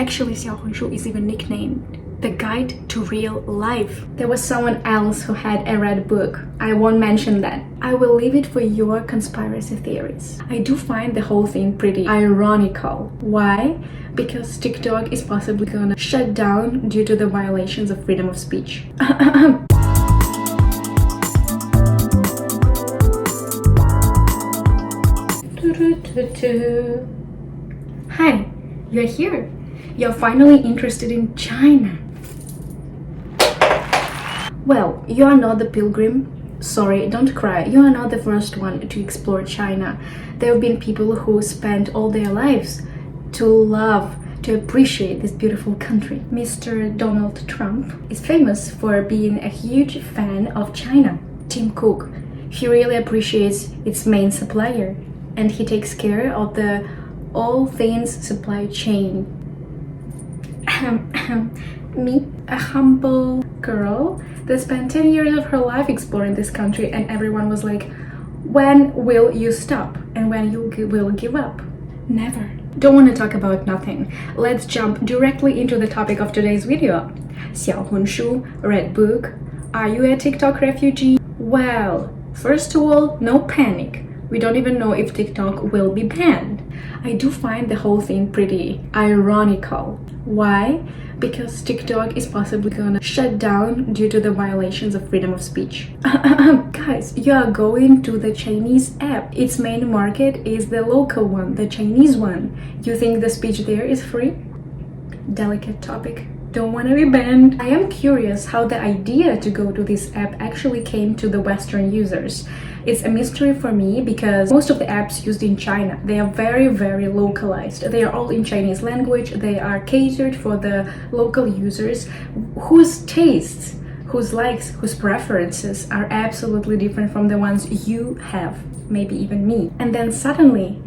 Actually, Xiaohongshu is even nicknamed the guide to real life. There was someone else who had a red book. I won't mention that. I will leave it for your conspiracy theories. I do find the whole thing pretty ironical. Why? Because TikTok is possibly gonna shut down due to the violations of freedom of speech. Hi, you're here. You're finally interested in China. Well, you are not the pilgrim. Sorry, don't cry. You are not the first one to explore China. There have been people who spent all their lives to love, to appreciate this beautiful country. Mr. Donald Trump is famous for being a huge fan of China, Tim Cook. He really appreciates its main supplier, and he takes care of the all things supply chain. Me, a humble girl that spent 10 years of her life exploring this country, and everyone was like, when will you stop and when you will give up? Never. Don't want to talk about nothing. Let's jump directly into the topic of today's video. Xiaohongshu, red book. Are you a TikTok refugee? Well, first of all, no panic. We don't even know if TikTok will be banned. I do find the whole thing pretty ironical. Why? Because TikTok is possibly gonna shut down due to the violations of freedom of speech. Guys, you are going to the Chinese app. Its main market is the local one, the Chinese one. You think the speech there is free? Delicate topic. Don't want to be banned. I am curious how the idea to go to this app actually came to the Western users. It's a mystery for me because most of the apps used in China, they are very localized. They are all in Chinese language. They are catered for the local users whose tastes, whose likes, whose preferences are absolutely different from the ones you have, maybe even me. And then suddenly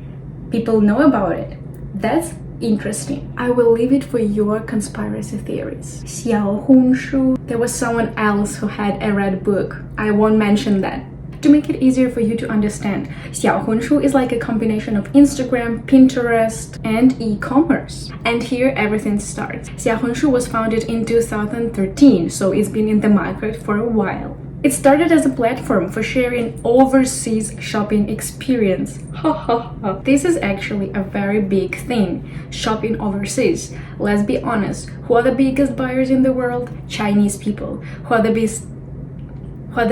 people know about it. That's interesting. I will leave it for your conspiracy theories. Xiaohongshu. There was someone else who had a red book. I won't mention that. To make it easier for you to understand, Xiaohongshu is like a combination of Instagram, Pinterest, and e-commerce. And here everything starts. Xiaohongshu was founded in 2013, so it's been in the market for a while. It started as a platform for sharing overseas shopping experience. This is actually a very big thing, shopping overseas. Let's be honest, who are the biggest buyers in the world? Chinese people. Who are the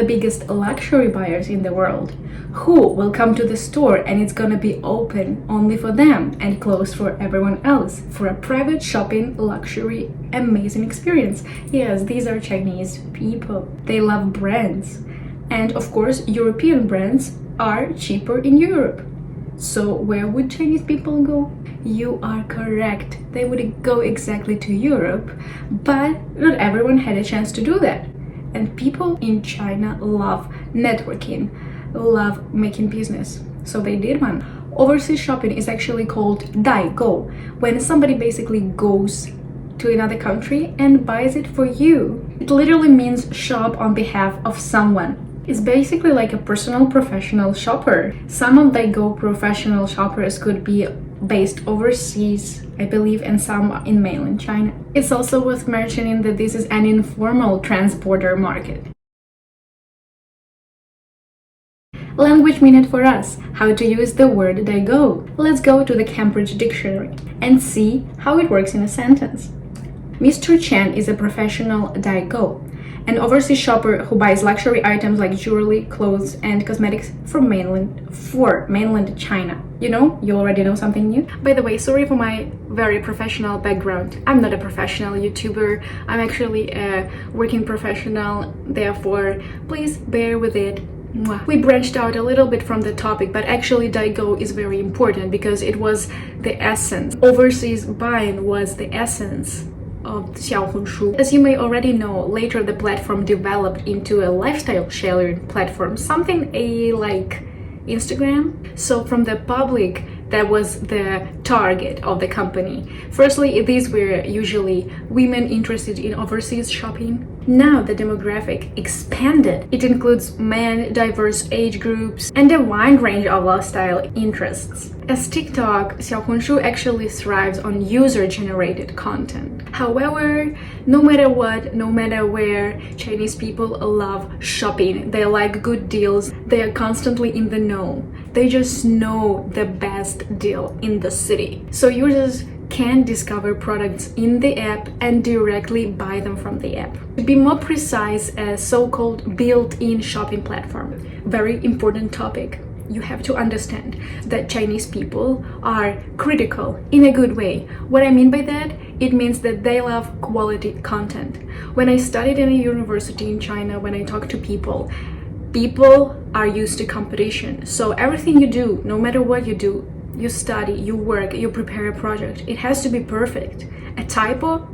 biggest luxury buyers in the world? Who will come to the store and it's gonna be open only for them and closed for everyone else for a private shopping luxury amazing experience? Yes, these are Chinese people. They love brands, and of course European brands are cheaper in Europe. So where would Chinese people go? You are correct. They would go exactly to Europe, but not everyone had a chance to do that. And people in China love networking, love making business. So they did one. Overseas shopping is actually called daigou, when somebody basically goes to another country and buys it for you. It literally means shop on behalf of someone. It's basically like a personal professional shopper. Some of daigou professional shoppers could be based overseas, I believe, and some in mainland China. It's also worth mentioning that this is an informal transborder market. Language minute for us. How to use the word daigou. Let's go to the Cambridge Dictionary and see how it works in a sentence. Mr. Chen is a professional daigou, an overseas shopper who buys luxury items like jewelry, clothes, and cosmetics from mainland China. You know, you already know something new. By the way, sorry for my very professional background. I'm not a professional YouTuber. I'm actually a working professional, therefore please bear with it. We branched out a little bit from the topic, but actually daigou is very important because it was the essence. Overseas buying was the essence of Xiaohongshu. As you may already know, later the platform developed into a lifestyle sharing platform, something like Instagram. So from the public, that was the target of the company. Firstly, these were usually women interested in overseas shopping. Now the demographic expanded. It includes men, diverse age groups, and a wide range of lifestyle interests. As TikTok, Xiaohongshu actually thrives on user-generated content. However, no matter what, no matter where, Chinese people love shopping. They like good deals. They are constantly in the know. They just know the best deal in the city. So users can discover products in the app and directly buy them from the app. To be more precise, a so-called built-in shopping platform. Very important topic. You have to understand that Chinese people are critical in a good way. What I mean by that, it means that they love quality content. When I studied in a university in China, when I talk to people are used to competition. So everything you do, no matter what you do, you study, you work, you prepare a project, it has to be perfect. A typo?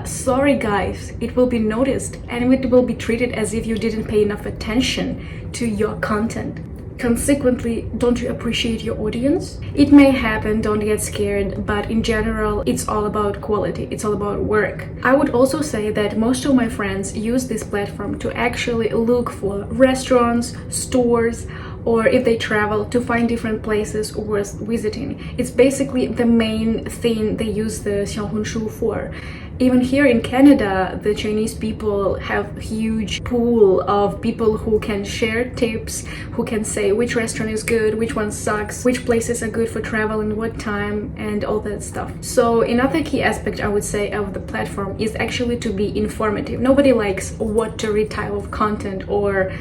Sorry guys, it will be noticed and it will be treated as if you didn't pay enough attention to your content. Consequently, don't you appreciate your audience? It may happen, don't get scared, but in general, it's all about quality, it's all about work. I would also say that most of my friends use this platform to actually look for restaurants, stores, or if they travel to find different places worth visiting. It's basically the main thing they use the Xiaohongshu for. Even here in Canada, the Chinese people have a huge pool of people who can share tips, who can say which restaurant is good, which one sucks, which places are good for travel and what time, and all that stuff. So another key aspect I would say of the platform is actually to be informative. Nobody likes watery type of content or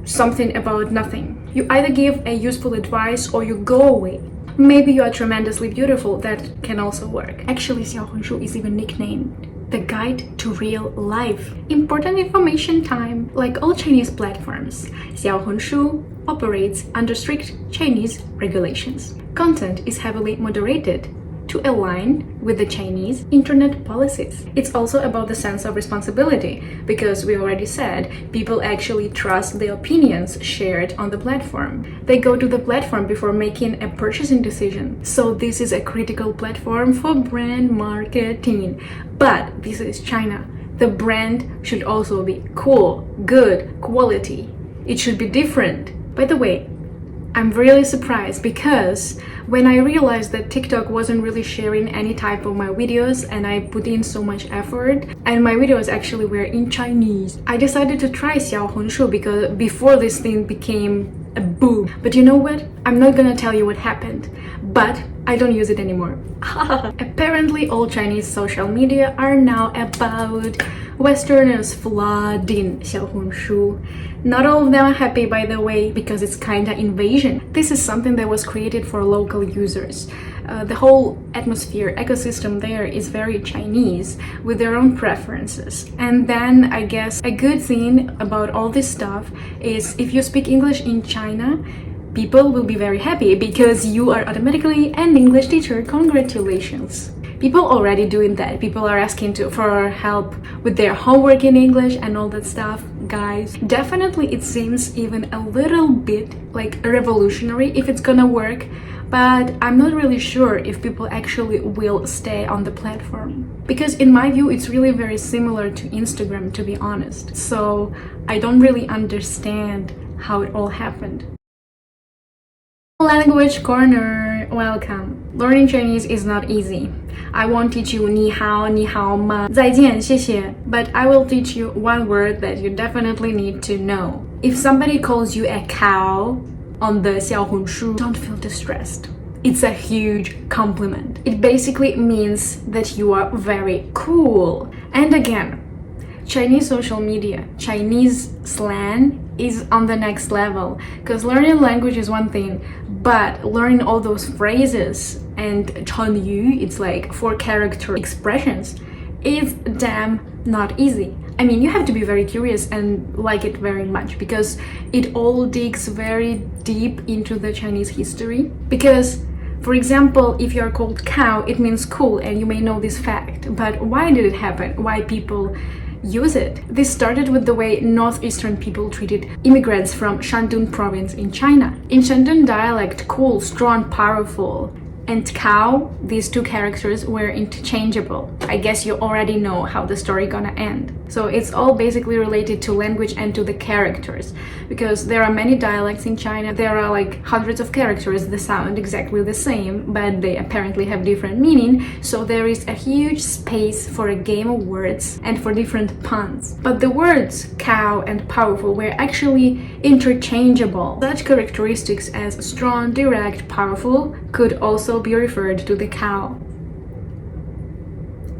something about nothing. You either give a useful advice or you go away. Maybe you are tremendously beautiful, that can also work. Actually, Xiaohongshu is even nicknamed the guide to real life. Important information time. Like all Chinese platforms, Xiaohongshu operates under strict Chinese regulations. Content is heavily moderated to align with the Chinese internet policies. It's also about the sense of responsibility, because we already said people actually trust the opinions shared on the platform. They go to the platform before making a purchasing decision. So this is a critical platform for brand marketing. But this is China. The brand should also be cool, good, quality. It should be different. By the way, I'm really surprised because when I realized that TikTok wasn't really sharing any type of my videos and I put in so much effort and my videos actually were in Chinese, I decided to try Xiaohongshu because before this thing became a boom. But you know what? I'm not gonna tell you what happened, but I don't use it anymore. Apparently all Chinese social media are now about Westerners flooding Xiaohongshu. Not all of them are happy, by the way, because it's kinda invasion. This is something that was created for local users. The whole atmosphere, ecosystem there is very Chinese with their own preferences. And then I guess a good thing about all this stuff is if you speak English in China, people will be very happy because you are automatically an English teacher. Congratulations. People already doing that. People are asking for help with their homework in English and all that stuff. Guys, definitely it seems even a little bit like revolutionary if it's gonna work, but I'm not really sure if people actually will stay on the platform. Because in my view, it's really very similar to Instagram, to be honest. So I don't really understand how it all happened. Language corner, welcome. Learning Chinese is not easy. I won't teach you 你好,你好吗,再见,谢谢, but I will teach you one word that you definitely need to know. If somebody calls you a cow on the Xiaohongshu, don't feel distressed. It's a huge compliment. It basically means that you are very cool. And again, Chinese social media, Chinese slang is on the next level, because learning language is one thing, but learning all those phrases and Chunyu, it's like 4-character expressions, is damn not easy. I mean, you have to be very curious and like it very much, because it all digs very deep into the Chinese history. Because, for example, if you're called cow, it means cool, and you may know this fact, but why did it happen? Why people use it? This started with the way northeastern people treated immigrants from Shandong province in China. In Shandong dialect, cool, strong, powerful, and cow, these two characters were interchangeable. I guess you already know how the story gonna end. So it's all basically related to language and to the characters, because there are many dialects in China. There are like hundreds of characters that sound exactly the same, but they apparently have different meaning. So there is a huge space for a game of words and for different puns. But the words cow and powerful were actually interchangeable. Such characteristics as strong, direct, powerful could also be referred to the cow,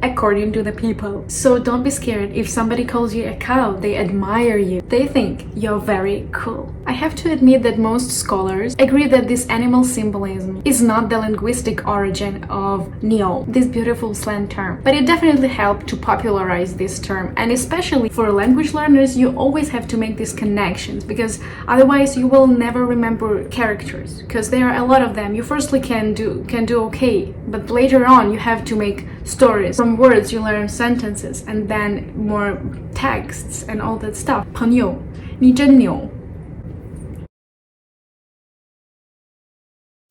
according to the people. So don't be scared if somebody calls you a cow. They admire you. They think you're very cool. I have to admit that most scholars agree that this animal symbolism is not the linguistic origin of niu, this beautiful slang term, but it definitely helped to popularize this term. And especially for language learners, you always have to make these connections, because otherwise you will never remember characters, because there are a lot of them. You firstly can do okay, but later on you have to make stories. From words you learn sentences, and then more texts and all that stuff. 朋友，你真牛。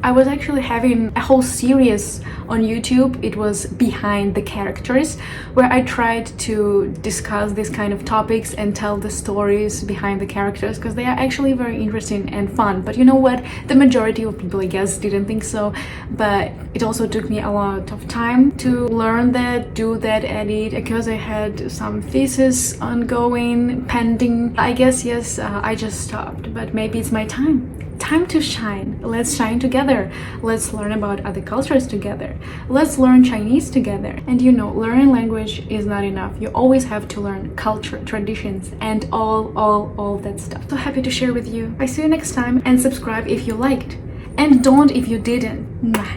I was actually having a whole series on YouTube. It was Behind the Characters, where I tried to discuss these kind of topics and tell the stories behind the characters, because they are actually very interesting and fun. But you know what? The majority of people, I guess, didn't think so. But it also took me a lot of time to learn that, do that, edit, because I had some thesis ongoing, pending. I guess, yes, I just stopped, but maybe it's my time. Time to shine. Let's shine together. Let's learn about other cultures together. Let's learn Chinese together. And you know, learning language is not enough. You always have to learn culture, traditions, and all that stuff. So happy to share with you. I see you next time, and subscribe if you liked. And don't if you didn't. Mwah.